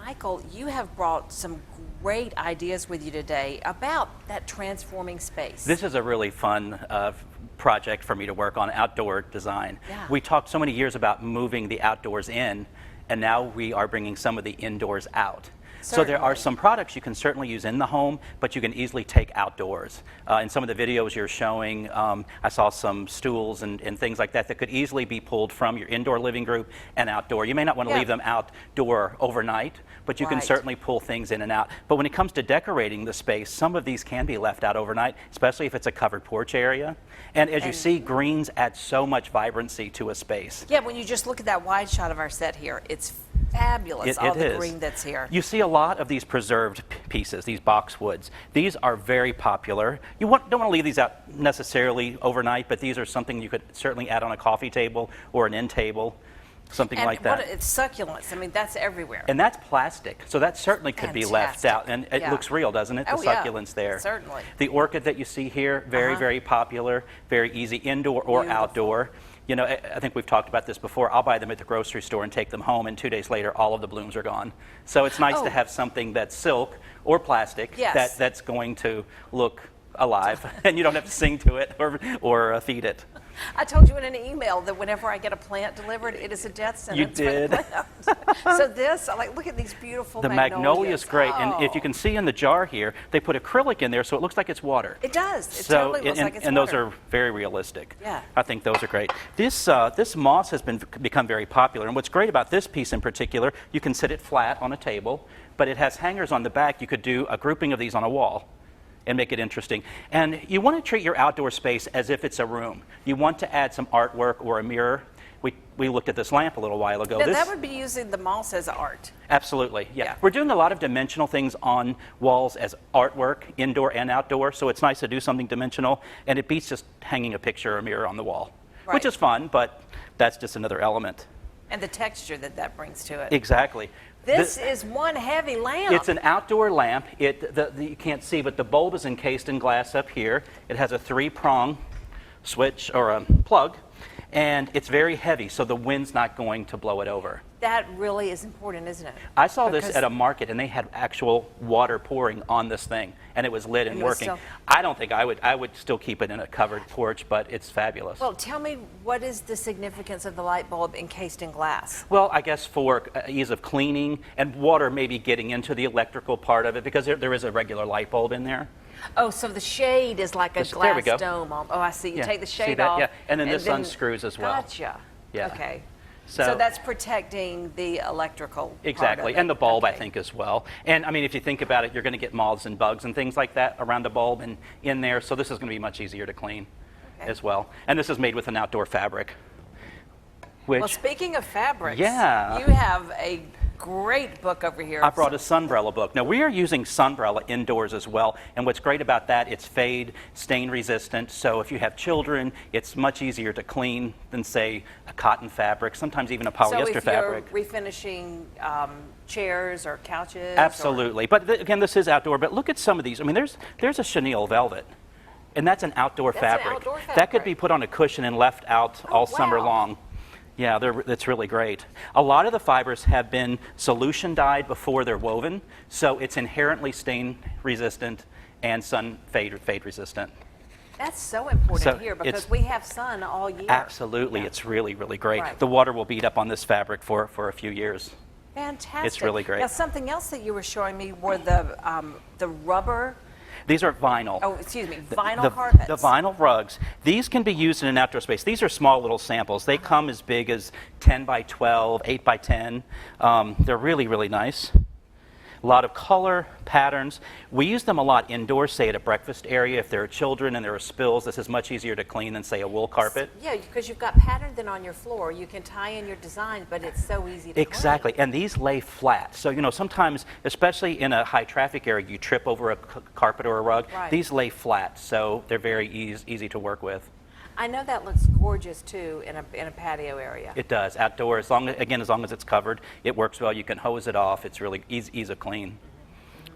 Michael, you have brought some great ideas with you today about that transforming space. This is a really fun project for me to work on, outdoor design. Yeah. We talked so many years about moving the outdoors in, and now we are bringing some of the indoors out. So there are Certainly. some products you can certainly use in the home, but you can easily take outdoors. In some of the videos you're showing, I saw some stools and things like that that could easily be pulled from your indoor living group and outdoor. You may not want to Yeah. leave them outdoor overnight, but you can Right. certainly pull things in and out. But when it comes to decorating the space, some of these can be left out overnight, especially if it's a covered porch area. And as you And- see, greens add so much vibrancy to a space. Yeah, when you just look at that wide shot of our set here, it's fabulous, all It the is. green that's here. You see a lot of these preserved pieces, these boxwoods. These are very popular. You don't want to leave these out necessarily overnight, but these are something you could certainly add on a coffee table or an end table, something And like that. it's succulents. I mean, that's everywhere. And that's plastic, so that certainly could be left Fantastic. out. And it Yeah. looks real, doesn't it? The Oh, yeah. succulents there. Certainly. The orchid that you see here, very, very popular, very easy indoor or Beautiful. outdoor. You know, I think we've talked about this before. I'll buy them at the grocery store and take them home, and 2 days later, all of the blooms are gone. So it's nice Oh. to have something that's silk or plastic Yes. that's going to look alive, and you don't have to sing to it or feed it. I told you in an email that whenever I get a plant delivered, it is a death sentence. You did. For the plant. So this, like, look at these beautiful The magnolias. magnolia is great, and if you Oh. can see in the jar here, they put acrylic in there, so it looks like it's water. It does. It So, totally looks and, like it's and those water. are very realistic. Yeah. I think those are great. This moss has become very popular, and what's great about this piece in particular, you can sit it flat on a table, but it has hangers on the back. You could do a grouping of these on a wall and make it interesting. And you want to treat your outdoor space as if it's a room. You want to add some artwork or a mirror. We looked at this lamp a little while ago. Now, This- that would be using the moss as art. Absolutely, yeah. Yeah. We're doing a lot of dimensional things on walls as artwork, indoor and outdoor, so it's nice to do something dimensional, and it beats just hanging a picture or a mirror on the wall, Right. which is fun, but that's just another element. And the texture that brings to it. Exactly. This is one heavy lamp. It's an outdoor lamp. You can't see, but the bulb is encased in glass up here. It has a 3-prong switch or a plug, and it's very heavy, so the wind's not going to blow it over. That really is important, isn't it? I saw this Because- at a market, and they had actual water pouring on this thing, and it was lit and And it was working. still- I don't think I would still keep it in a covered porch, but it's fabulous. Well, tell me, what is the significance of the light bulb encased in glass? Well, I guess for ease of cleaning and water maybe getting into the electrical part of it, because there is a regular light bulb in there. Oh, so the shade is like a This- there we glass go. dome. Oh, I see. You Yeah, take the see shade that? off. Yeah, and then this unscrews as well. Gotcha. Yeah. Okay. So- So that's protecting the electrical part Exactly, of it. and the bulb, I Okay. think, as well. And I mean, if you think about it, you're going to get moths and bugs and things like that around the bulb and in there, so this is going to be much easier to clean Okay. as well. And this is made with an outdoor fabric, which Well, speaking of fabrics, Yeah. you have a great book over here. I brought a Sunbrella book. Now, we are using Sunbrella indoors as well, and what's great about that, it's fade, stain resistant, so if you have children, it's much easier to clean than, say, a cotton fabric, sometimes even a So polyester if fabric. you're refinishing chairs or couches? Absolutely. But again, this is outdoor. But look at some of these. I mean, there's a chenille velvet, and that's an outdoor That's an fabric. outdoor That could fabric. be put on a cushion and left out Oh, all summer wow. long. Yeah, that's really great. A lot of the fibers have been solution dyed before they're woven, so it's inherently stain resistant and sun fade resistant. That's so important So here because it's- we have sun all year. Absolutely, Yeah. it's really, really great. Right. The water will beat up on this fabric for a few years. Fantastic. It's really great. Now, something else that you were showing me were the rubber, These are vinyl. oh, excuse me, vinyl the, carpets. The vinyl rugs. These can be used in an outdoor space. These are small little samples. They come as big as 10 by 12, 8 by 10. They're really, really nice. A lot of color, patterns. We use them a lot indoors, say at a breakfast area. If there are children and there are spills, this is much easier to clean than, say, a wool carpet. Yeah, because you've got pattern then on your floor. You can tie in your designs, but it's so easy to Exactly, clean. and these lay flat. So, you know, sometimes, especially in a high traffic area, you trip over a carpet or a rug. Right. These lay flat, so they're very easy to work with. I know that looks gorgeous too in a patio area. It does, outdoors, as long as it's covered, it works well. You can hose it off. It's really ease of clean.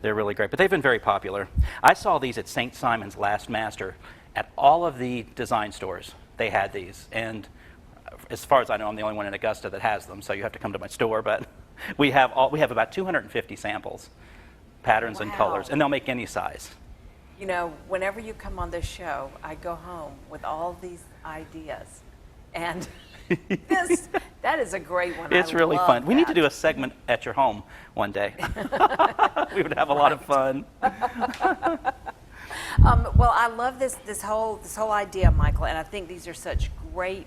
They're really great, but they've been very popular. I saw these at St. Simon's Last Master. At all of the design stores, they had these, and as far as I know, I'm the only one in Augusta that has them, so you have to come to my store, but We have about 250 samples, patterns and Wow. colors, and they'll make any size. You know, whenever you come on this show, I go home with all these ideas. And that is a great one. It's I really love fun. We need to that. do a segment at your home one day. We would have a lot of fun. Well, I love this whole idea, Michael, and I think these are such great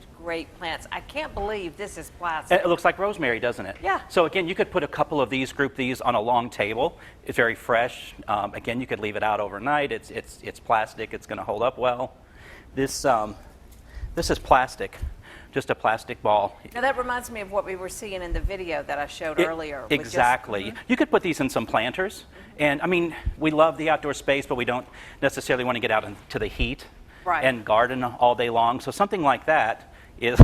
plants. I can't believe this is plastic. It looks like rosemary, doesn't it? Yeah. So again, you could put a couple of these, group these on a long table. It's very fresh. Again, you could leave it out overnight. It's plastic. It's going to hold up well. This is plastic, just a plastic ball. Now that reminds me of what we were seeing in the video that I showed earlier. with just- Exactly. You could put these in some planters. And I mean, we love the outdoor space, but we don't necessarily want to get out into the heat Right. and garden all day long. So something like that is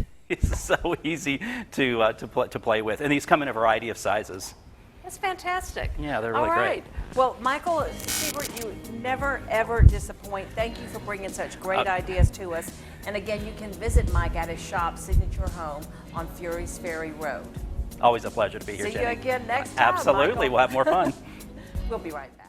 so easy to play with. And these come in a variety of sizes. That's fantastic. Yeah, they're really All great. right. Well, Michael Siebert, you never, ever disappoint. Thank you for bringing such great ideas to us. And again, you can visit Mike at his shop, Signature Home, on Fury's Ferry Road. Always a pleasure to be here, See you Jenny. again next time, Absolutely. Michael. We'll have more fun. We'll be right back.